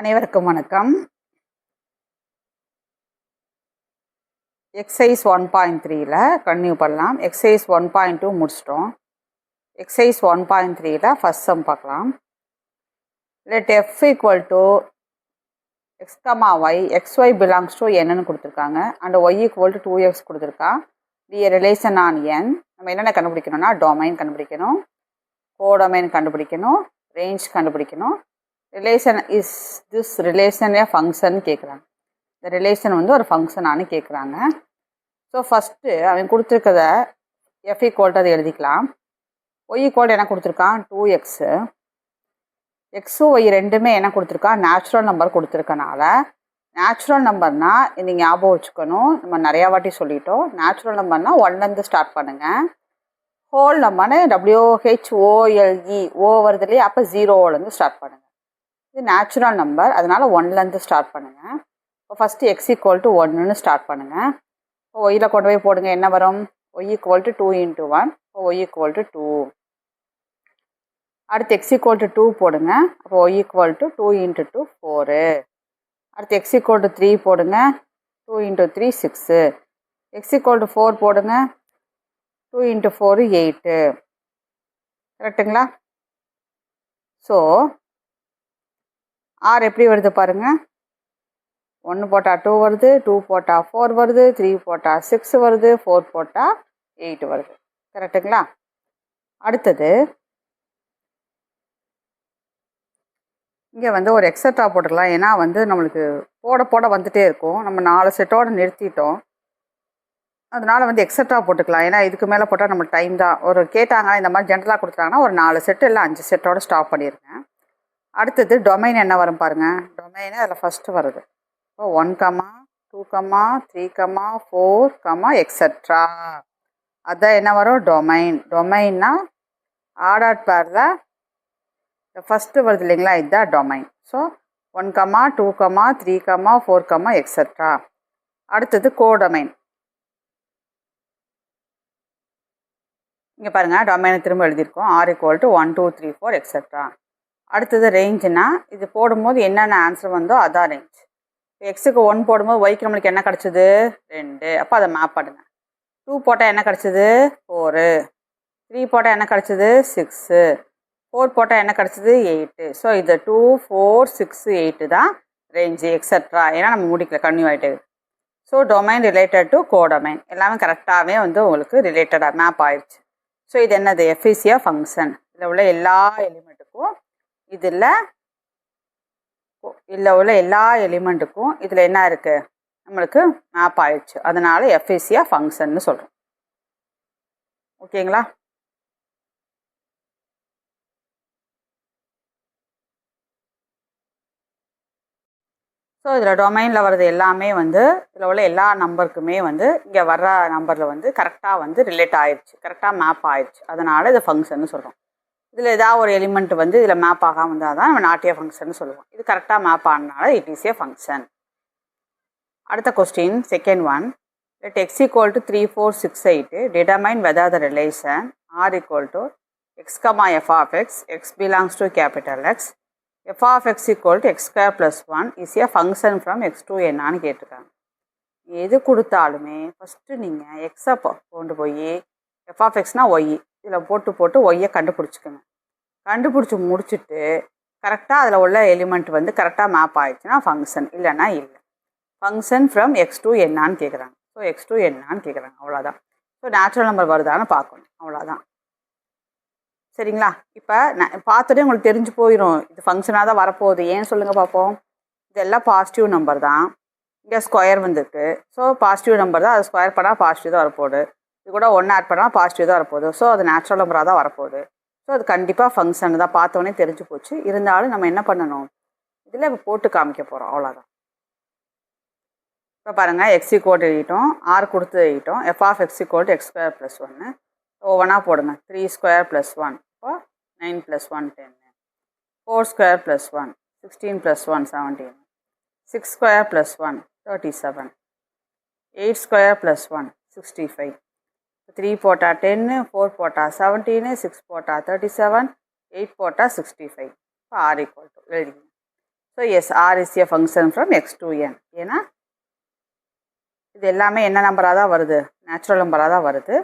அனைவருக்கும் வணக்கம். எக்ஸசைஸ் 1.3ல கன்டினியூ பண்ணலாம். எக்ஸசைஸ் 1.2 முடிச்சிட்டோம். எக்ஸசைஸ் 1.3ல ஃபர்ஸ்ட் சம் பார்க்கலாம். Let F equal to X comma Y, X Y belongs to என்னன்னு கொடுத்துருக்காங்க. And Y equal to 2x கொடுத்துருக்கா. The relation on N. நம்ம என்னென்ன கண்டுபிடிக்கணும்னா டொமைன் கண்டுபிடிக்கணும், கோடொமைன் கண்டுபிடிக்கணும், ரேஞ்ச் கண்டுபிடிக்கணும். Relation is this relation a function கேட்குறாங்க. இந்த ரிலேஷன் வந்து ஒரு ஃபங்க்ஷனானு கேட்குறாங்க. ஸோ ஃபஸ்ட்டு அவன் கொடுத்துருக்கத எஃப் ஈக்குவல் அதை எழுதிக்கலாம். ஒய் ஈக்குவல் என்ன கொடுத்துருக்கான் 2x. எக்ஸும் ஒய் ரெண்டுமே என்ன கொடுத்துருக்கான் நேச்சுரல் நம்பர் கொடுத்துருக்கனால, நேச்சுரல் நம்பர்னால் நீங்கள் ஞாபகம் வச்சுக்கணும், நம்ம நிறையா வாட்டி சொல்லிட்டோம். நேச்சுரல் நம்பர்னால் 1லேருந்து ஸ்டார்ட் பண்ணுங்கள். ஹோல் நம்பர்னு WHOLE ஓ வருது இல்லையா, அப்போ 0லேருந்து ஸ்டார்ட் பண்ணுங்கள். இது நேச்சுரல் நம்பர், அதனால் 1லேருந்து ஸ்டார்ட் பண்ணுங்கள். இப்போ ஃபஸ்ட்டு எக்ஸ் ஈக்குவல் டு 1ன்னு ஸ்டார்ட் பண்ணுங்கள். இப்போ ஒய்யில் கொண்டு போய் போடுங்க. என்ன வரும்? Y equal to 2 × 1. இப்போ ஒய் ஈக்குவல் டு 2. அடுத்து எக்ஸ் ஈக்குவல் டு 2 போடுங்க. அப்போ ஒய் ஈக்குவல் டு 2 × 2 4. அடுத்து எக்ஸ் ஈக்குவல் டு 3 போடுங்க. 2 × 3 6. எக்ஸ் ஈக்குவல் டு 4 போடுங்க. 2 × 4 8. கரெக்டுங்களா? ஸோ ஆர் எப்படி வருது பாருங்கள். 1 போட்டால் 2 வருது, 2 போட்டால் 4 வருது, 3 போட்டால் 6 வருது, 4 போட்டால் 8 வருது. கரெக்டுங்களா? அடுத்தது இங்கே வந்து ஒரு எக்ஸட்ரா போட்டுக்கலாம். ஏன்னா வந்து நம்மளுக்கு போட போட வந்துகிட்டே இருக்கும். நம்ம 4 செட்டோடு நிறுத்திட்டோம், அதனால் வந்து எக்ஸட்ரா போட்டுக்கலாம். ஏன்னா இதுக்கு மேலே போட்டால் நம்மளுக்கு டைம் தான். ஒரு கேட்டாங்கன்னா இந்த மாதிரி ஜென்ரலாக கொடுத்தாங்கன்னா ஒரு 4 செட்டு இல்லை 5 செட்டோடு ஸ்டாப் பண்ணிடுங்க. அடுத்தது டொமைன் என்ன வரும் பாருங்கள். டொமைனு அதில் ஃபஸ்ட்டு வருது. இப்போ 1, 2, 3, 4, எக்ஸட்ரா. அதான் என்ன வரும்? டொமைன். டொமைன்னா ஆர்டர் பேரில் இந்த ஃபஸ்ட்டு வருது இல்லைங்களா, இதுதான் டொமைன். So 1, 2, 3, 4, extra. அடுத்தது கோடொமைன். இங்கே பாருங்கள், டொமைனை திரும்ப எழுதியிருக்கோம். R equal to 1, 2, 3, 4 extra. அடுத்தது ரேஞ்சுனா இது போடும்போது என்னென்ன ஆன்சர் வந்தோ அதான் ரேஞ்ச். இப்போ எக்ஸுக்கு 1 போடும்போது ஒய்க்கு நம்மளுக்கு என்ன கிடச்சிது? 2. அப்போ அதை மேப் பண்ணுங்கள். 2 போட்டால் என்ன கிடச்சிது? 4. 3 போட்டால் என்ன கிடச்சிது? 6. 4 போட்டால் என்ன கிடச்சிது? 8. ஸோ இது 2, 4, 6, 8 தான் ரேஞ்சு எக்ஸட்ரா. ஏன்னா நம்ம முடிக்கல, கன்டினியூ ஆகிட்டு. So domain related to codomain எல்லாமே கரெக்டாகவே வந்து உங்களுக்கு ரிலேட்டடாக மேப் ஆயிடுச்சு. ஸோ இது என்னது? எஃபிசியா ஃபங்க்ஷன். இதில் உள்ள எல்லா எலிமெண்ட்டுக்கும் இதில் உள்ள எல்லா எலிமெண்ட்டுக்கும் இதில் என்ன இருக்குது? நம்மளுக்கு மேப் ஆயிடுச்சு. அதனால் எஃபிசியா ஃபங்க்ஷன்னு சொல்கிறோம். ஓகேங்களா? ஸோ இதில் டொமைனில் வர்றது எல்லாமே வந்து இதில் உள்ள எல்லா நம்பருக்குமே வந்து இங்கே வர்ற நம்பரில் வந்து கரெக்டாக வந்து ரிலேட் ஆயிடுச்சு, கரெக்டாக மேப் ஆயிடுச்சு. அதனால் இது ஃபங்க்ஷன்னு சொல்கிறோம். இதில் ஏதாவது ஒரு எலிமெண்ட் வந்து இதில் மேப் ஆகாமல் வந்தால் தான் நம்ம நாட் ஏ ஃபங்க்ஷன் சொல்லுவோம். இது கரெக்டாக மேப் ஆனதுனால இட் இஸ் ஏ ஃபங்க்ஷன். அடுத்த question, second one. Let X equal to 3, 4, 6, 8 determine whether the relation R equal to X comma F of X, X belongs to capital X, F of X equal to X square plus 1 is a function from X to என்னான்னு கேட்டிருக்காங்க. எது கொடுத்தாலுமே first நீங்கள் எக்ஸை கொண்டு போய் F of எக்ஸ்னால் Y இதில் போட்டு ஒய்யை கண்டுபிடிச்சிக்கோங்க. கண்டுபிடிச்சி முடிச்சுட்டு கரெக்டாக அதில் உள்ள எலிமெண்ட் வந்து கரெக்டாக மேப் ஆகிடுச்சுன்னா ஃபங்க்ஷன், இல்லைன்னா இல்லை. ஃபங்க்ஷன் ஃப்ரம் எக்ஸ் டு என்னான்னு கேட்குறாங்க. ஸோ எக்ஸ் டு என்னான்னு கேட்குறாங்க, அவ்வளோதான். ஸோ நேச்சுரல் நம்பர் வருதான்னு பார்க்கணும், அவ்வளோதான். சரிங்களா? இப்போ பார்த்தோன்னே உங்களுக்கு தெரிஞ்சு போயிடும் இது ஃபங்க்ஷனாக தான் வரப்போகுது. ஏன் சொல்லுங்கள் பார்ப்போம். இதெல்லாம் பாசிட்டிவ் நம்பர் தான். இங்கே ஸ்கொயர் வந்துருக்கு. ஸோ பாசிட்டிவ் நம்பர் தான், அது ஸ்கொயர் பண்ணால் பாசிட்டிவ் தான் வரப்போகுது. இது கூட 1 ஆட் பண்ணால் பாசிட்டிவ் தான் வரப்போகுது. ஸோ அது நேச்சுரல் நம்பராக தான் வரப்போகுது. ஸோ அது கண்டிப்பாக ஃபங்க்ஷன் தான். பார்த்தோன்னே தெரிஞ்சு போச்சு. இருந்தாலும் நம்ம என்ன பண்ணணும், இதில் இப்போ போட்டு காமிக்க போகிறோம், அவ்வளோதான். இப்போ பாருங்கள், எக்ஸ் ஈக்குவல் எழுதிட்டோம், ஆர் கொடுத்து எழுதிட்டோம். F of X equal to X square plus 1 ஒவ்வொன்றா போடுங்க. 3 ஸ்கொயர் ப்ளஸ் 1 இப்போ 9 + 1 10, 4 square plus 1 16 + 1 17, 6 square plus 1 37, 8 square plus 1 65, 3 போட்டால் 10, 4 போட்டால் 17, 6 போட்டால் 37, 8 போட்டால் 65. இப்போ ஆர் ஈக்குவல் டு எழுதிங்க. So so yes R is a function from X to N. ஏன்னா இது எல்லாமே என்ன நம்பராக தான் வருது, நேச்சுரல் நம்பராக தான் வருது.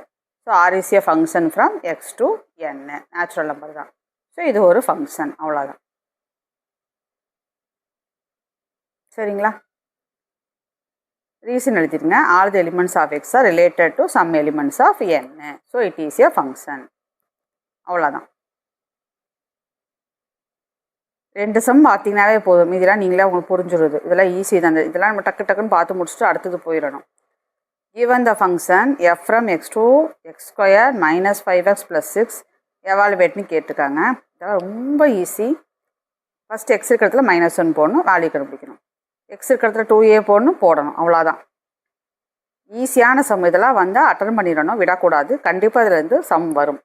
So R is a function from X to N, natural number தான். ஸோ இது ஒரு ஃபங்க்ஷன், அவ்வளோதான். சரிங்களா? ரீசன் எழுதிடுங்க. All the elements of x are related to some elements of N. So it is a function, அவ்வளோதான். 2 some பார்த்தீங்கன்னாவே போதும். இதெல்லாம் நீங்களே உங்களுக்கு புரிஞ்சுருது. இதெல்லாம் ஈஸி தான். இதெல்லாம் நம்ம டக்கு டக்குன்னு பார்த்து முடிச்சுட்டு அடுத்தது போயிடணும். given the function f from x to x square minus 5x plus 6 எவாலுவேட்னு கேட்டிருக்காங்க. இதெல்லாம் ரொம்ப ஈஸி. ஃபஸ்ட் எக்ஸ் இருக்கிறதுல -1 போடணும், வேல்யூ கண்டுபிடிக்கணும். எக்ஸ் இருக்கிறதுல 2a போடணும், அவ்வளோதான். ஈஸியான சம். இதெல்லாம் வந்தால் அட்டன் பண்ணிடணும், விடக்கூடாது. கண்டிப்பாக இதுலேருந்து சம் வரும்.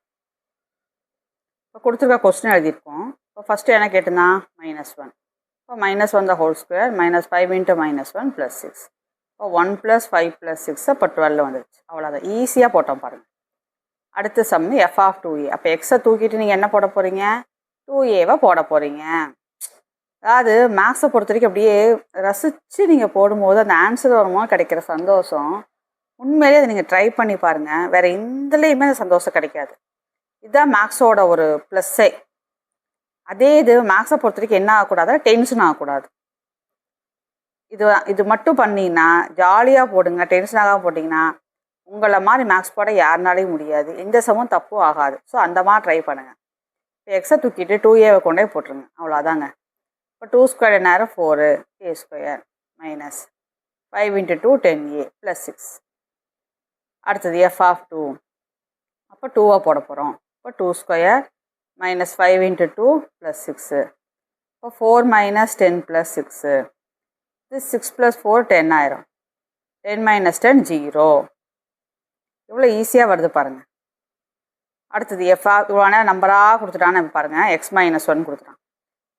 இப்போ கொடுத்துருக்க கொஸ்டின் எழுதியிருக்கோம். இப்போ ஃபஸ்ட்டு என்ன கேட்டுருந்தான், -1. இப்போ -1 the whole square -5 into -1 plus 6. இப்போ 1 + 5 + 6 அப்போ 12 வந்துடுச்சு, அவ்வளோதான். ஈஸியாக போட்டோம் பாருங்கள். அடுத்த சம்மு f of 2a. அப்போ எக்ஸை தூக்கிட்டு நீங்கள் என்ன போட போகிறீங்க, 2aவை போட போகிறீங்க. அதாவது மேக்ஸை பொறுத்த வரைக்கும் அப்படியே ரசித்து நீங்கள் போடும்போது அந்த ஆன்சர் வரும்போது கிடைக்கிற சந்தோஷம் உண்மையிலே அதை நீங்கள் ட்ரை பண்ணி பாருங்கள். வேறு எந்தலேயுமே அந்த சந்தோஷம் கிடைக்காது. இதுதான் மேக்ஸோட ஒரு ப்ளஸ்ஸே. அதே இது மேக்ஸை பொறுத்த வரைக்கும் என்ன ஆகக்கூடாது, டென்ஷன் ஆகக்கூடாது. இது மட்டும் பண்ணிங்கன்னா ஜாலியாக போடுங்க. டென்ஷனாக போட்டிங்கன்னா உங்களை மாதிரி மேக்ஸ் போட யாருனாலையும் முடியாது. எந்த சமம் தப்பும் ஆகாது. ஸோ அந்த மாதிரி ட்ரை பண்ணுங்கள். இப்போ எக்ஸை தூக்கிட்டு 2aவை கொண்டே போட்டுருங்க, அவ்வளோதாங்க. இப்போ 2 ஸ்கொயர் என்ன 4a square -5 into 2 10a plus 6. அடுத்தது f of 2. அப்போ 2 போட போகிறோம். இப்போ 2 ஸ்கொயர் -5 into 2 plus 6. இப்போ 4 - 10 plus 6. இது 6 + 4 10 ஆயிரும். 10 - 10 0. இவ்வளோ ஈஸியாக வருது பாருங்கள். அடுத்தது இவ்வளோ நம்பராக கொடுத்துட்டான்னு பாருங்கள். x - 1 கொடுத்துட்டான்.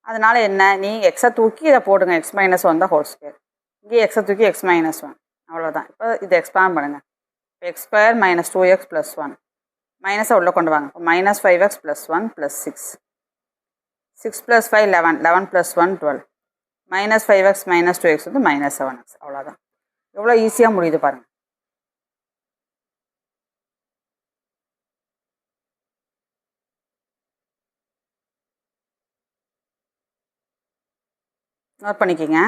அதனால் என்ன, நீ எக்ஸை தூக்கி இதை போடுங்க. x - 1 தான் ஹோல் ஸ்கொயர். இங்கே எக்ஸை தூக்கி x - 1, அவ்வளோதான். இப்போ இதை எக்ஸ்பேண்ட் பண்ணுங்கள். x² - 2x + 1 மைனஸை உள்ளே கொண்டு வாங்க. இப்போ -5x + 1 + 6. 6 + 5 11, 11 + 1 12. -5x - 2x வந்து -7x, அவ்வளோதான். எவ்வளோ ஈஸியாக முடியுது பாருங்கள். நோட் பண்ணிக்கிங்க.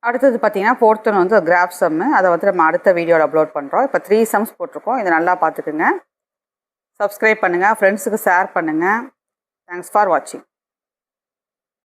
அடுத்தது பார்த்தீங்கன்னா 4th ஒன் வந்து கிராஃப் சம்மு. அதை வந்து நம்ம அடுத்த வீடியோவில் அப்லோட் பண்ணுறோம். இப்போ 3 சம்ஸ் போட்டிருக்கோம். இதை நல்லா பார்த்துக்குங்க. சப்ஸ்கிரைப் பண்ணுங்கள், ஃப்ரெண்ட்ஸுக்கு ஷேர் பண்ணுங்கள். தேங்க்ஸ் ஃபார் வாட்சிங்.